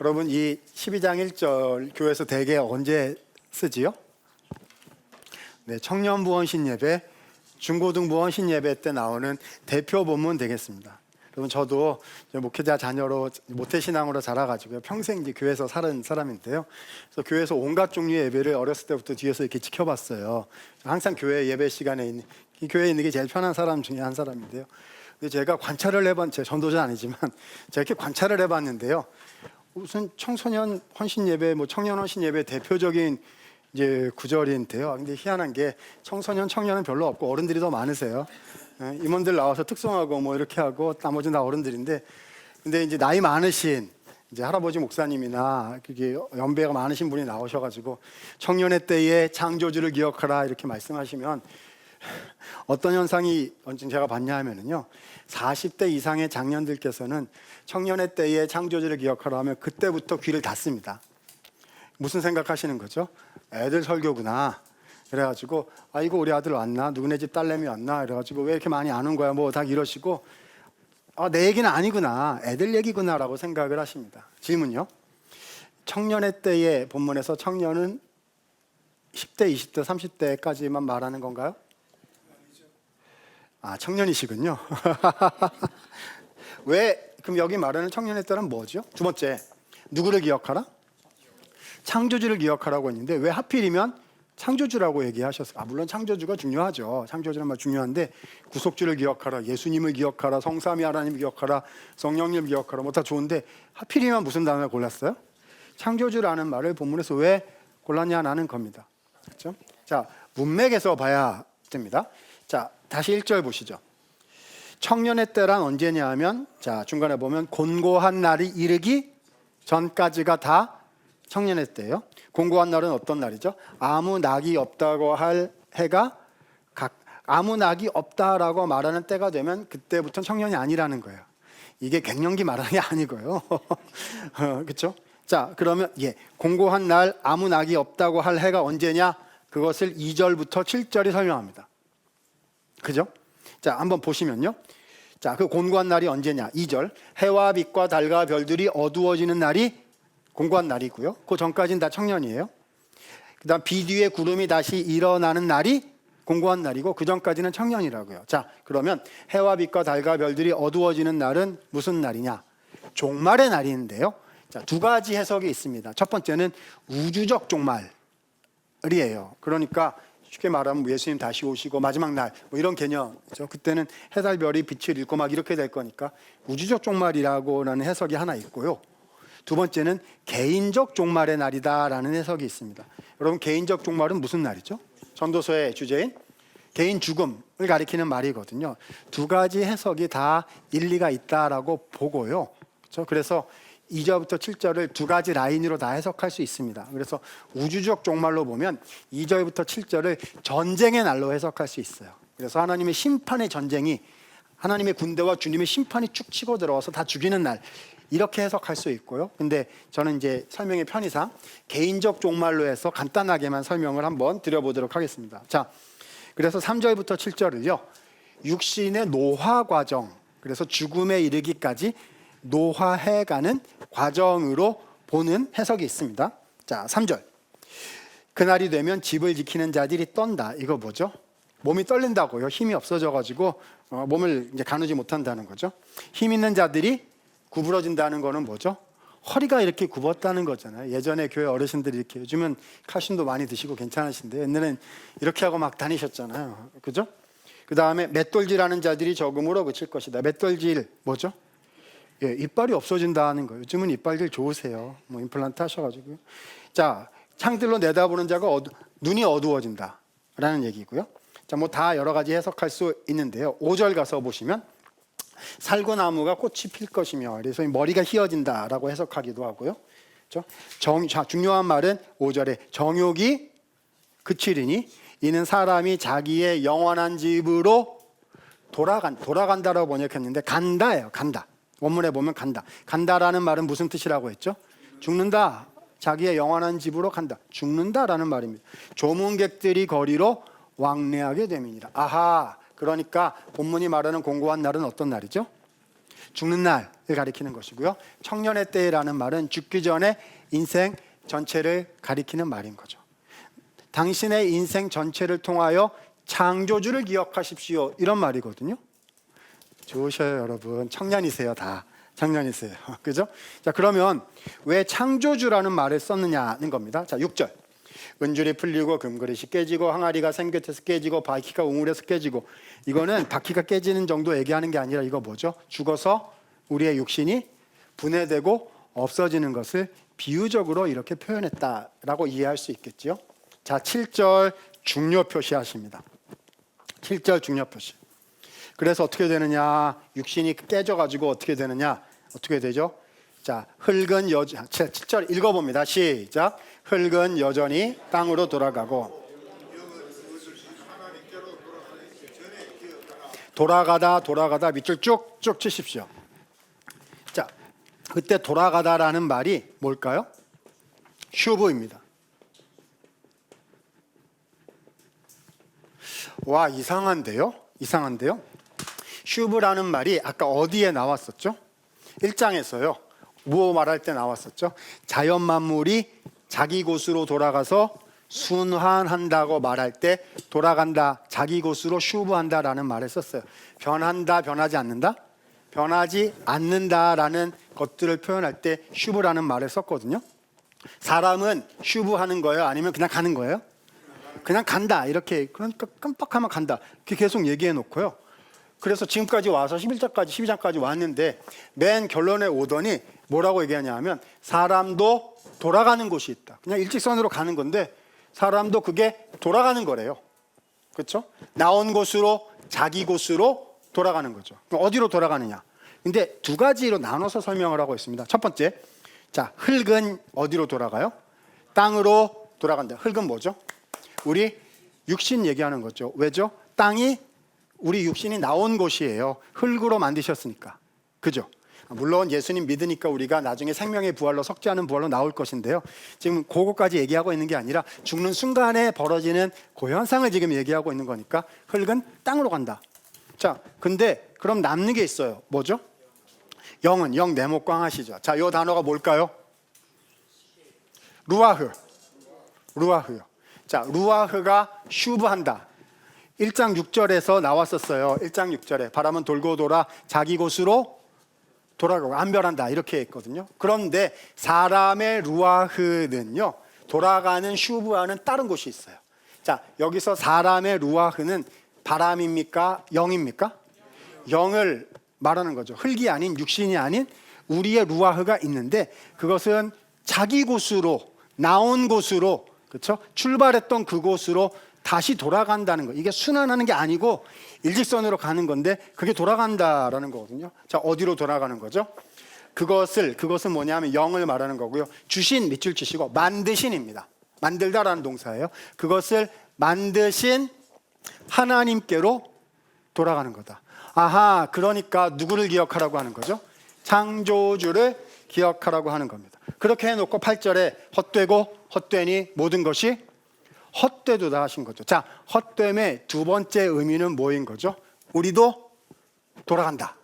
여러분, 이 12장 1절 교회에서 대개 언제 쓰지요? 네, 청년부원 신예배, 중고등부원 신예배 때 나오는 대표 본문 되겠습니다. 여러분, 저도 목회자 자녀로 모태신앙으로 자라가지고 평생 이제 교회에서 살은 사람인데요. 그래서 교회에서 온갖 종류의 예배를 어렸을 때부터 뒤에서 이렇게 지켜봤어요. 항상 교회 예배 시간에 있는, 이 교회에 있는 게 제일 편한 사람 중에 한 사람인데요. 근데 제가 관찰을 해봤, 제 전도자 아니지만 제가 이렇게 관찰을 해봤는데요. 우선 청소년 헌신 예배, 뭐 청년 헌신 예배 대표적인 이제 구절인데요. 근데 희한한 게 청년은 별로 없고 어른들이 더 많으세요. 임원들 나와서 특송하고 뭐 이렇게 하고 나머지는 다 어른들인데, 근데 이제 나이 많으신 이제 할아버지 목사님이나 그게 연배가 많으신 분이 나오셔가지고 청년의 때에 창조주를 기억하라 이렇게 말씀하시면 어떤 현상이 제가 봤냐 하면은요, 40대 이상의 장년들께서는 청년의 때에 창조주를 기억하라 하면 그때부터 귀를 닫습니다. 무슨 생각하시는 거죠? 애들 설교구나. 그래가지고 아이고 우리 아들 왔나? 누구네 집 딸내미 왔나? 그래가지고 왜 이렇게 많이 안 온 거야? 뭐 다 이러시고, 내 얘기는 아니구나, 애들 얘기구나라고 생각을 하십니다. 질문요. 청년의 때의 본문에서 청년은 10대, 20대, 30대까지만 말하는 건가요? 청년이시군요. 왜 그럼 여기 말하는 청년의 때는 뭐죠? 두 번째, 누구를 기억하라? 창조주를 기억하라고 했는데 왜 하필이면 창조주라고 얘기하셨어요? 물론 창조주가 중요하죠. 창조주는 말 중요한데 구속주를 기억하라, 예수님을 기억하라, 성삼위 하나님을 기억하라, 성령님을 기억하라, 뭐 다 좋은데 하필이면 무슨 단어를 골랐어요? 창조주라는 말을 본문에서 왜 골랐냐라는 겁니다. 그렇죠? 자, 문맥에서 봐야 됩니다. 자, 다시 1절 보시죠. 청년의 때란 언제냐 하면, 자, 중간에 보면 곤고한 날이 이르기 전까지가 다 청년의 때예요. 곤고한 날은 어떤 날이죠? 아무 낙이 없다고 할 해가 아무 낙이 없다라고 말하는 때가 되면 그때부터는 청년이 아니라는 거예요. 이게 갱년기 말하는 게 아니고요. 그렇죠? 자, 그러면 공고한 날 아무 낙이 없다고 할 해가 언제냐? 그것을 2절부터 7절이 설명합니다. 그죠? 자, 한번 보시면요. 자, 그 곤고한 날이 언제냐? 2절. 해와 빛과 달과 별들이 어두워지는 날이 곤고한 날이고요. 그 전까지는 다 청년이에요. 그다음 비 뒤에 구름이 다시 일어나는 날이 곤고한 날이고 그 전까지는 청년이라고요. 자, 그러면 해와 빛과 달과 별들이 어두워지는 날은 무슨 날이냐? 종말의 날인데요. 자, 두 가지 해석이 있습니다. 첫 번째는 우주적 종말이에요. 그러니까 쉽게 말하면 예수님 다시 오시고 마지막 날 뭐 이런 개념이죠. 그때는 해달 별이 빛을 잃고 막 이렇게 될 거니까 우주적 종말이라고라는 해석이 하나 있고요. 두 번째는 개인적 종말의 날이다라는 해석이 있습니다. 여러분, 개인적 종말은 무슨 날이죠? 전도서의 주제인 개인 죽음을 가리키는 말이거든요. 두 가지 해석이 다 일리가 있다라고 보고요. 그렇죠? 그래서 2절부터 7절을 두 가지 라인으로 다 해석할 수 있습니다. 그래서 우주적 종말로 보면 2절부터 7절을 전쟁의 날로 해석할 수 있어요. 그래서 하나님의 심판의 전쟁이, 하나님의 군대와 주님의 심판이 쭉 치고 들어와서 다 죽이는 날, 이렇게 해석할 수 있고요. 근데 저는 이제 설명의 편의상 개인적 종말로 해서 간단하게만 설명을 한번 드려보도록 하겠습니다. 자, 그래서 3절부터 7절을요, 육신의 노화 과정, 그래서 죽음에 이르기까지 노화해가는 과정으로 보는 해석이 있습니다. 자, 3절. 그날이 되면 집을 지키는 자들이 떤다. 이거 뭐죠? 몸이 떨린다고요. 힘이 없어져가지고 몸을 이제 가누지 못한다는 거죠. 힘 있는 자들이 구부러진다는 거는 뭐죠? 허리가 이렇게 굽었다는 거잖아요. 예전에 교회 어르신들이 이렇게, 요즘은 칼슘도 많이 드시고 괜찮으신데 옛날엔 이렇게 하고 막 다니셨잖아요. 그죠? 그 다음에 맷돌질하는 자들이 적음으로 그칠 것이다. 맷돌질 뭐죠? 이빨이 없어진다는 거예요. 요즘은 이빨들 좋으세요. 뭐 임플란트 하셔가지고요. 자, 창들로 내다보는 자가 눈이 어두워진다라는 얘기고요. 자, 뭐 다 여러 가지 해석할 수 있는데요. 5절 가서 보시면 살구나무가 꽃이 필 것이며, 그래서 머리가 휘어진다라고 해석하기도 하고요. 그렇죠? 자, 중요한 말은 5절에 정욕이 그치리니 이는 사람이 자기의 영원한 집으로 돌아간다라고 번역했는데 간다예요. 간다. 원문에 보면 간다. 간다라는 말은 무슨 뜻이라고 했죠? 죽는다. 자기의 영원한 집으로 간다. 죽는다라는 말입니다. 조문객들이 거리로 왕래하게 됨이니라. 아하. 그러니까 본문이 말하는 공고한 날은 어떤 날이죠? 죽는 날을 가리키는 것이고요. 청년의 때라는 말은 죽기 전에 인생 전체를 가리키는 말인 거죠. 당신의 인생 전체를 통하여 창조주를 기억하십시오. 이런 말이거든요. 좋으셔요, 여러분. 청년이세요, 다. 청년이세요. 그죠? 자, 그러면 왜 창조주라는 말을 썼느냐는 겁니다. 자, 6절. 은줄이 풀리고 금그릇이 깨지고 항아리가 생겨서 깨지고 바퀴가 우물에서 깨지고, 이거는 바퀴가 깨지는 정도 얘기하는 게 아니라 이거 뭐죠? 죽어서 우리의 육신이 분해되고 없어지는 것을 비유적으로 이렇게 표현했다라고 이해할 수 있겠죠. 자, 7절 중요 표시하십니다. 7절 중요 표시. 그래서 어떻게 되느냐? 육신이 깨져가지고 어떻게 되느냐? 어떻게 되죠? 자, 흙은 7절 읽어봅니다. 시작. 흙은 여전히 땅으로 돌아가고 돌아가다 밑줄 쭉쭉 치십시오. 자, 그때 돌아가다라는 말이 뭘까요? 슈브입니다. 와, 이상한데요? 슈브라는 말이 아까 어디에 나왔었죠? 1장에서요. 무엇 말할 때 나왔었죠? 자연 만물이 자기 곳으로 돌아가서 순환한다고 말할 때 돌아간다, 자기 곳으로 슈브한다라는 말을 썼어요. 변한다, 변하지 않는다? 변하지 않는다라는 것들을 표현할 때 슈브라는 말을 썼거든요. 사람은 슈브하는 거예요? 아니면 그냥 가는 거예요? 그냥 간다, 이렇게. 그러니까 깜빡하면 간다, 이렇게 계속 얘기해 놓고요. 그래서 지금까지 와서 11장까지 12장까지 왔는데 맨 결론에 오더니 뭐라고 얘기하냐 하면 사람도 돌아가는 곳이 있다. 그냥 일직선으로 가는 건데 사람도 그게 돌아가는 거래요. 그렇죠? 나온 곳으로 자기 곳으로 돌아가는 거죠. 그럼 어디로 돌아가느냐? 근데 두 가지로 나눠서 설명을 하고 있습니다. 첫 번째, 자, 흙은 어디로 돌아가요? 땅으로 돌아간다. 흙은 뭐죠? 우리 육신 얘기하는 거죠. 왜죠? 땅이 우리 육신이 나온 곳이에요. 흙으로 만드셨으니까. 그죠? 물론 예수님 믿으니까 우리가 나중에 생명의 부활로 석지 않은 부활로 나올 것인데요. 지금 그거까지 얘기하고 있는 게 아니라 죽는 순간에 벌어지는 그 현상을 지금 얘기하고 있는 거니까 흙은 땅으로 간다. 자, 근데 그럼 남는 게 있어요. 뭐죠? 영은 영 네모꽝하시죠. 자, 이 단어가 뭘까요? 루아흐. 루아흐요. 자, 루아흐가 슈브한다. 1장 6절에서 나왔었어요. 1장 6절에 바람은 돌고 돌아 자기 곳으로 돌아가고 안변한다 이렇게 했거든요. 그런데 사람의 루아흐는요, 돌아가는 슈브와는 다른 곳이 있어요. 자, 여기서 사람의 루아흐는 바람입니까? 영입니까? 영을 말하는 거죠. 흙이 아닌 육신이 아닌 우리의 루아흐가 있는데 그것은 자기 곳으로 나온 곳으로, 그렇죠? 출발했던 그곳으로 다시 돌아간다는 거. 이게 순환하는 게 아니고 일직선으로 가는 건데 그게 돌아간다라는 거거든요. 자, 어디로 돌아가는 거죠? 그것은 뭐냐면 영을 말하는 거고요. 주신 밑줄 치시고 만드신입니다. 만들다라는 동사예요. 그것을 만드신 하나님께로 돌아가는 거다. 아하, 그러니까 누구를 기억하라고 하는 거죠? 창조주를 기억하라고 하는 겁니다. 그렇게 해놓고 8절에 헛되고 헛되니 모든 것이 헛되도다 하신 거죠. 자, 헛됨의 두 번째 의미는 뭐인 거죠? 우리도 돌아간다.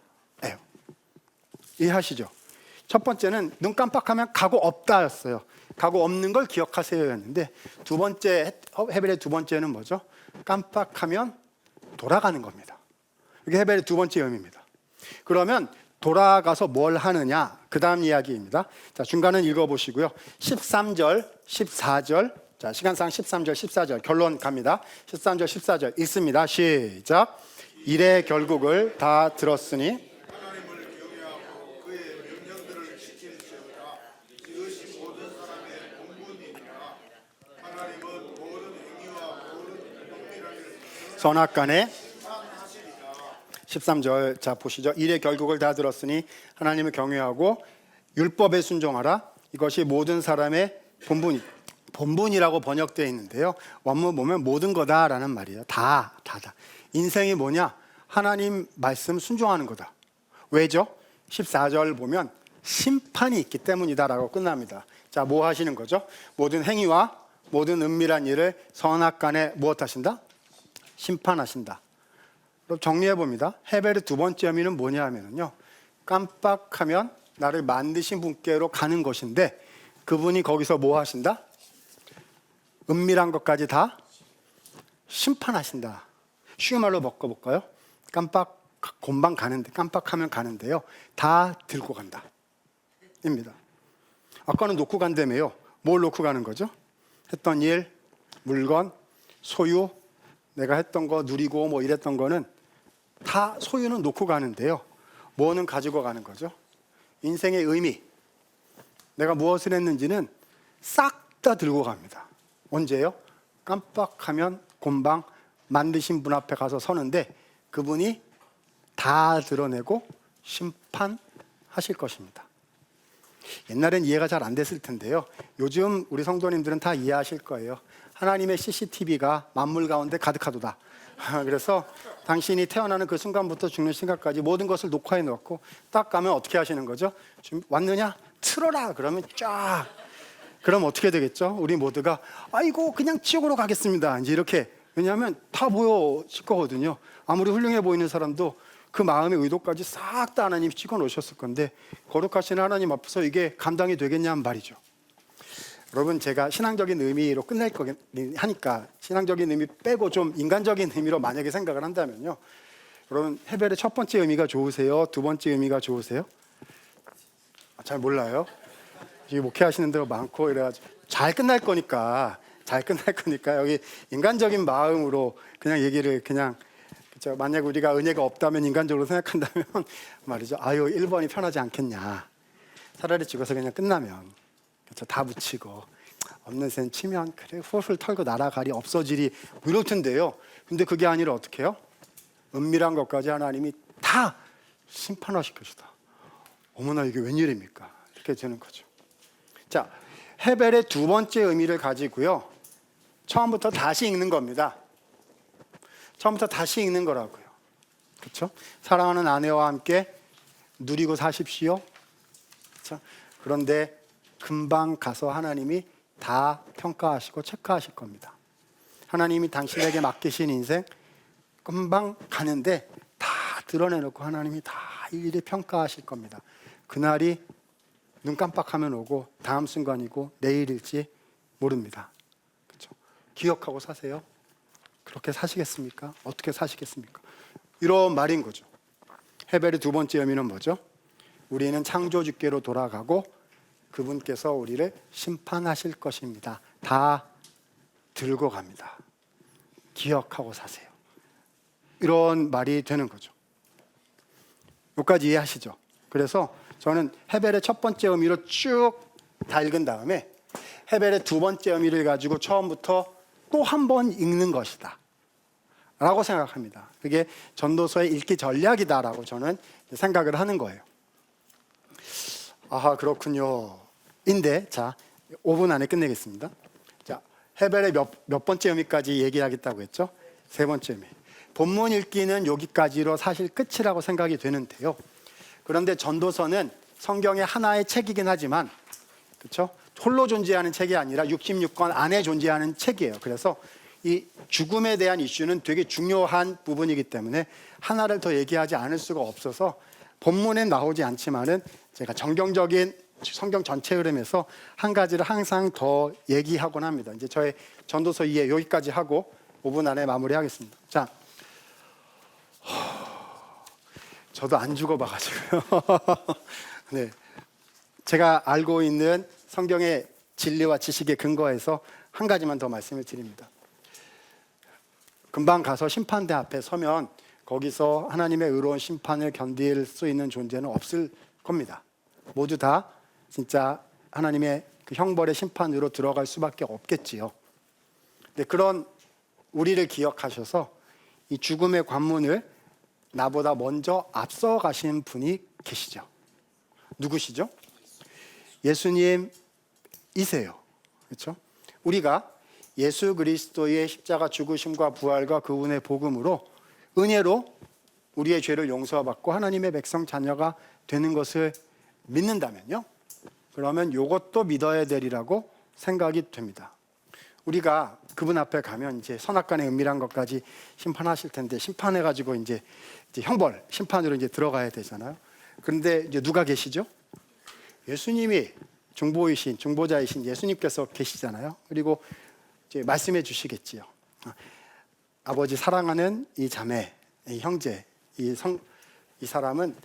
이해하시죠? 첫 번째는 눈 깜빡하면 가고 없다였어요. 가고 없는 걸 기억하세요였는데 두 번째, 헤벨의 두 번째는 뭐죠? 깜빡하면 돌아가는 겁니다. 이게 헤벨의 두 번째 의미입니다. 그러면 돌아가서 뭘 하느냐? 그 다음 이야기입니다. 자, 중간은 읽어보시고요. 13절, 14절. 자, 시간상 13절, 14절 결론 갑니다. 13절, 14절 읽습니다. 시작. 일의 결국을 다 들었으니 하나님을 경외하고 그의 명령들을 지킬지어다. 이것이 모든 사람의 본분이니라. 하나님은 모든 행위와 모든 은밀하게 선악간에 13절 자 보시죠. 일의 결국을 다 들었으니 하나님을 경외하고 율법에 순종하라. 이것이 모든 사람의 본분이라고 번역되어 있는데요. 원문 보면 모든 거다라는 말이에요. 다다. 인생이 뭐냐? 하나님 말씀 순종하는 거다. 왜죠? 14절 보면 심판이 있기 때문이다라고 끝납니다. 자, 뭐 하시는 거죠? 모든 행위와 모든 은밀한 일을 선악간에 무엇 하신다? 심판하신다. 그럼 정리해 봅니다. 헤벨의 두 번째 의미는 뭐냐 하면요, 깜빡하면 나를 만드신 분께로 가는 것인데 그분이 거기서 뭐 하신다? 은밀한 것까지 다 심판하신다. 쉬운 말로 바꿔볼까요? 곰방 가는데, 깜빡하면 가는데요, 다 들고 간다 입니다. 아까는 놓고 간다며요. 뭘 놓고 가는 거죠? 했던 일, 물건, 소유, 내가 했던 거 누리고 뭐 이랬던 거는 다 소유는 놓고 가는데요, 뭐는 가지고 가는 거죠? 인생의 의미, 내가 무엇을 했는지는 싹 다 들고 갑니다. 언제요? 깜빡하면 곰방 만드신 분 앞에 가서 서는데 그분이 다 드러내고 심판하실 것입니다. 옛날엔 이해가 잘 안 됐을 텐데요, 요즘 우리 성도님들은 다 이해하실 거예요. 하나님의 CCTV가 만물 가운데 가득하도다. 그래서 당신이 태어나는 그 순간부터 죽는 순간까지 모든 것을 녹화해 놓고 딱 가면 어떻게 하시는 거죠? 지금 왔느냐? 틀어라. 그러면 쫙. 그럼 어떻게 되겠죠? 우리 모두가 아이고 그냥 지옥으로 가겠습니다. 이제 이렇게. 왜냐하면 다 보여질 거거든요. 아무리 훌륭해 보이는 사람도 그 마음의 의도까지 싹 다 하나님이 찍어 놓으셨을 건데 거룩하신 하나님 앞에서 이게 감당이 되겠냐는 말이죠. 여러분, 제가 신앙적인 의미로 끝낼 거긴 하니까 신앙적인 의미 빼고 좀 인간적인 의미로 만약에 생각을 한다면요, 여러분, 헤벨의 첫 번째 의미가 좋으세요? 두 번째 의미가 좋으세요? 잘 몰라요. 이 목회하시는 데가 많고 이래가지고 잘 끝날 거니까 여기 인간적인 마음으로 그냥 얘기를 그냥, 그렇죠? 만약 우리가 은혜가 없다면 인간적으로 생각한다면 말이죠, 아유 1번이 편하지 않겠냐. 차라리 죽어서 그냥 끝나면, 그렇죠? 다 묻히고 없는 셈 치면 그래 훌훌 털고 날아가리 없어지리 뭐 이럴 텐데요. 근데 그게 아니라 어떻게 해요? 은밀한 것까지 하나님이 다 심판하실 것이다. 어머나 이게 웬일입니까? 이렇게 되는 거죠. 자, 헤벨의 두 번째 의미를 가지고요. 처음부터 다시 읽는 겁니다. 처음부터 다시 읽는 거라고요. 그렇죠? 사랑하는 아내와 함께 누리고 사십시오. 그렇죠? 그런데 금방 가서 하나님이 다 평가하시고 체크하실 겁니다. 하나님이 당신에게 맡기신 인생 금방 가는데 다 드러내놓고 하나님이 다 일일이 평가하실 겁니다. 그날이 눈 깜빡하면 오고 다음 순간이고 내일일지 모릅니다. 그렇죠? 기억하고 사세요. 그렇게 사시겠습니까? 어떻게 사시겠습니까? 이런 말인 거죠. 헤벨의 두 번째 의미는 뭐죠? 우리는 창조주께로 돌아가고 그분께서 우리를 심판하실 것입니다. 다 들고 갑니다. 기억하고 사세요. 이런 말이 되는 거죠. 여기까지 이해하시죠? 그래서 저는 헤벨의 첫 번째 의미로 쭉 다 읽은 다음에 헤벨의 두 번째 의미를 가지고 처음부터 또 한 번 읽는 것이다 라고 생각합니다. 그게 전도서의 읽기 전략이다라고 저는 생각을 하는 거예요. 아하, 그렇군요. 인데 자, 5분 안에 끝내겠습니다. 자, 헤벨의 몇 번째 의미까지 얘기하겠다고 했죠? 세 번째 의미. 본문 읽기는 여기까지로 사실 끝이라고 생각이 되는데요. 그런데 전도서는 성경의 하나의 책이긴 하지만, 그렇죠? 홀로 존재하는 책이 아니라 66권 안에 존재하는 책이에요. 그래서 이 죽음에 대한 이슈는 되게 중요한 부분이기 때문에 하나를 더 얘기하지 않을 수가 없어서 본문에 나오지 않지만은 제가 정경적인 성경 전체 흐름에서 한 가지를 항상 더 얘기하곤 합니다. 이제 저의 전도서 이해 여기까지 하고 5분 안에 마무리하겠습니다. 자, 저도 안 죽어봐가지고요. 네, 제가 알고 있는 성경의 진리와 지식에 근거해서 한 가지만 더 말씀을 드립니다. 금방 가서 심판대 앞에 서면 거기서 하나님의 의로운 심판을 견딜 수 있는 존재는 없을 겁니다. 모두 다 진짜 하나님의 그 형벌의 심판으로 들어갈 수밖에 없겠지요. 근데 그런 우리를 기억하셔서 이 죽음의 관문을 나보다 먼저 앞서 가신 분이 계시죠. 누구시죠? 예수님이세요. 그렇죠? 우리가 예수 그리스도의 십자가 죽으심과 부활과 그분의 복음으로 은혜로 우리의 죄를 용서받고 하나님의 백성 자녀가 되는 것을 믿는다면요, 그러면 이것도 믿어야 되리라고 생각이 됩니다. 우리가 그분 앞에 가면 이제 선악간의 은밀한 것까지 심판하실 텐데 심판해가지고 이제 형벌 심판으로 이제 들어가야 되잖아요. 그런데 이제 누가 계시죠? 예수님이 중보자이신 예수님께서 계시잖아요. 그리고 이제 말씀해 주시겠지요. 아버지 사랑하는 이 자매, 이 형제, 이 사람은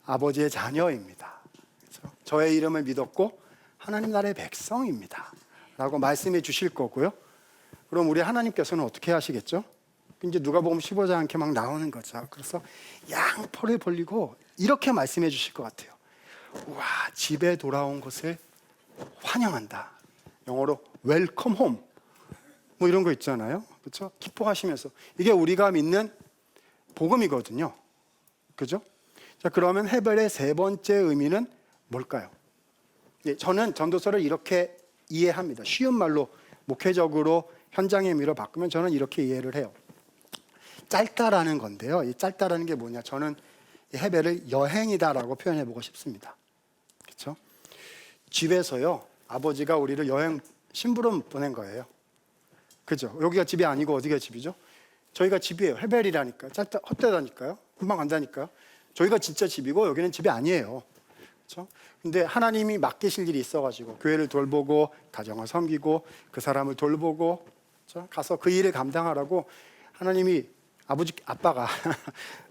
아버지의 자녀입니다. 그렇죠? 저의 이름을 믿었고 하나님 나라의 백성입니다 라고 말씀해 주실 거고요. 그럼 우리 하나님께서는 어떻게 하시겠죠? 이제 누가복음 15장 이렇게 막 나오는 거죠. 그래서 양포를 벌리고 이렇게 말씀해 주실 것 같아요. 와, 집에 돌아온 것을 환영한다. 영어로 웰컴 홈. 뭐 이런 거 있잖아요. 그렇죠? 기뻐하시면서. 이게 우리가 믿는 복음이거든요. 그죠? 자, 그러면 헤벨의 세 번째 의미는 뭘까요? 예, 저는 전도서를 이렇게 이해합니다. 쉬운 말로 목회적으로 현장의 의미로 바꾸면 저는 이렇게 이해를 해요. 짧다라는 건데요. 이 짧다라는 게 뭐냐? 저는 이 헤벨을 여행이다라고 표현해 보고 싶습니다. 그렇죠? 집에서요, 아버지가 우리를 여행 심부름 보낸 거예요. 그죠? 여기가 집이 아니고 어디가 집이죠? 저희가 집이에요. 헤벨이라니까. 짧다, 헛되다니까요. 금방 간다니까요. 저희가 진짜 집이고 여기는 집이 아니에요. 그렇죠? 근데 하나님이 맡기실 일이 있어가지고 교회를 돌보고 가정을 섬기고 그 사람을 돌보고, 그렇죠? 가서 그 일을 감당하라고 하나님이 아빠가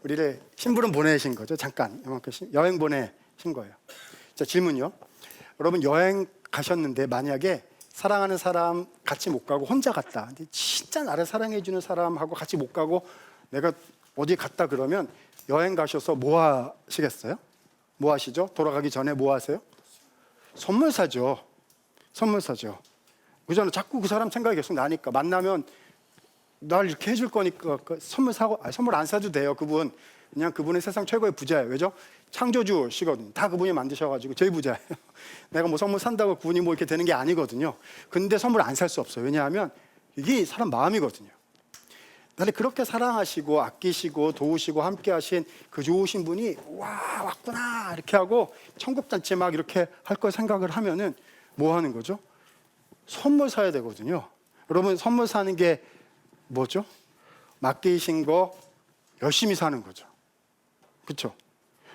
우리를 심부름 보내신 거죠. 잠깐 이만큼 여행 보내신 거예요. 자, 질문요. 여러분 여행 가셨는데 만약에 사랑하는 사람 같이 못 가고 혼자 갔다. 근데 진짜 나를 사랑해 주는 사람하고 같이 못 가고 내가 어디 갔다 그러면 여행 가셔서 뭐 하시겠어요? 뭐 하시죠? 돌아가기 전에 뭐 하세요? 선물 사죠. 선물 사죠. 그잖아. 자꾸 그 사람 생각이 계속 나니까 만나면 날 이렇게 해줄 거니까 선물 사고 선물 안 사도 돼요. 그분 그냥 그분은 세상 최고의 부자예요. 왜죠? 창조주시거든요. 다 그분이 만드셔가지고 제일 부자예요. 내가 뭐 선물 산다고 그분이 뭐 이렇게 되는 게 아니거든요. 근데 선물 안 살 수 없어요. 왜냐하면 이게 사람 마음이거든요. 나를 그렇게 사랑하시고 아끼시고 도우시고 함께하신 그 좋으신 분이 와 왔구나 이렇게 하고 천국 잔치 막 이렇게 할 걸 생각을 하면은 뭐 하는 거죠? 선물 사야 되거든요. 여러분 선물 사는 게 뭐죠? 맡기신 거 열심히 사는 거죠. 그렇죠?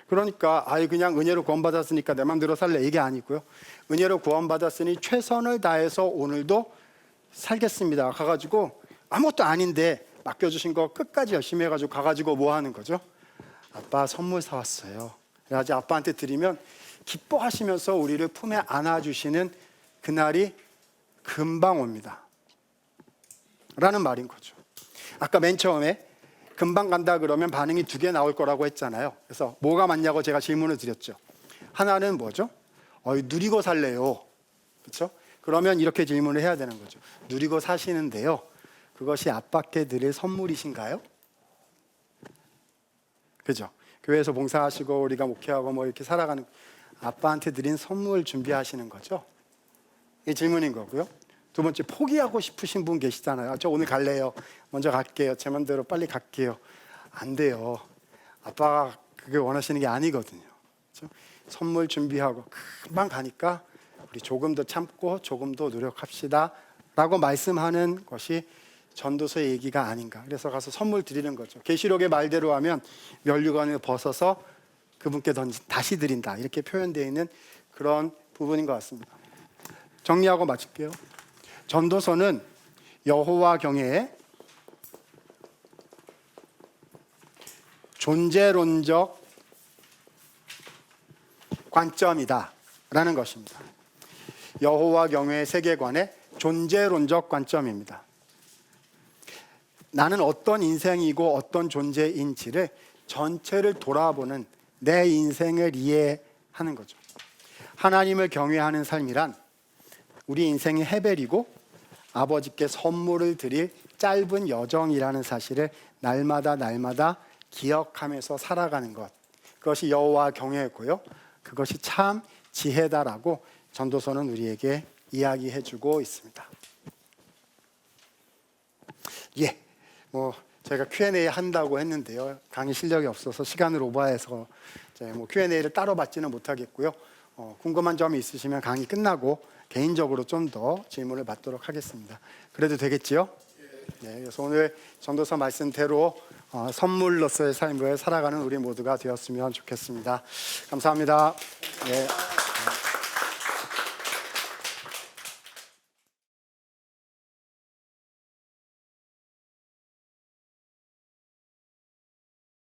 그러니까 아예 그냥 은혜로 구원받았으니까 내 맘대로 살래 이게 아니고요. 은혜로 구원받았으니 최선을 다해서 오늘도 살겠습니다. 가가지고 아무것도 아닌데 맡겨주신 거 끝까지 열심히 해가지고 가가지고 뭐 하는 거죠? 아빠 선물 사왔어요. 그래가지고 아빠한테 드리면 기뻐하시면서 우리를 품에 안아주시는 그날이 금방 옵니다. 라는 말인 거죠. 아까 맨 처음에 금방 간다 그러면 반응이 두 개 나올 거라고 했잖아요. 그래서 뭐가 맞냐고 제가 질문을 드렸죠. 하나는 뭐죠? 누리고 살래요. 그렇죠? 그러면 이렇게 질문을 해야 되는 거죠. 누리고 사시는데요. 그것이 아빠께 드릴 선물이신가요? 그죠? 교회에서 봉사하시고 우리가 목회하고 뭐 이렇게 살아가는 아빠한테 드린 선물 준비하시는 거죠. 이 질문인 거고요. 두 번째, 포기하고 싶으신 분 계시잖아요. 저 오늘 갈래요. 먼저 갈게요. 제 맘대로 빨리 갈게요. 안 돼요. 아빠가 그게 원하시는 게 아니거든요. 그렇죠? 선물 준비하고 금방 가니까 우리 조금 더 참고 조금 더 노력합시다 라고 말씀하는 것이 전도서의 얘기가 아닌가. 그래서 가서 선물 드리는 거죠. 계시록의 말대로 하면 면류관을 벗어서 그분께 다시 드린다 이렇게 표현되어 있는 그런 부분인 것 같습니다. 정리하고 마칠게요. 전도서는 여호와 경외의 존재론적 관점이다 라는 것입니다. 여호와 경외의 세계관의 존재론적 관점입니다. 나는 어떤 인생이고 어떤 존재인지를 전체를 돌아보는 내 인생을 이해하는 거죠. 하나님을 경외하는 삶이란 우리 인생이 헤벨이고 아버지께 선물을 드릴 짧은 여정이라는 사실을 날마다 기억하면서 살아가는 것. 그것이 여호와 경외고요. 그것이 참 지혜다라고 전도서는 우리에게 이야기해주고 있습니다. 뭐 제가 Q&A 한다고 했는데요. 강의 실력이 없어서 시간을 오버해서 뭐 Q&A를 따로 받지는 못하겠고요. 궁금한 점이 있으시면 강의 끝나고 개인적으로 좀 더 질문을 받도록 하겠습니다. 그래도 되겠지요? 네, 그래서 오늘 전도서 말씀대로 선물로서의 삶을 살아가는 우리 모두가 되었으면 좋겠습니다. 감사합니다. 네.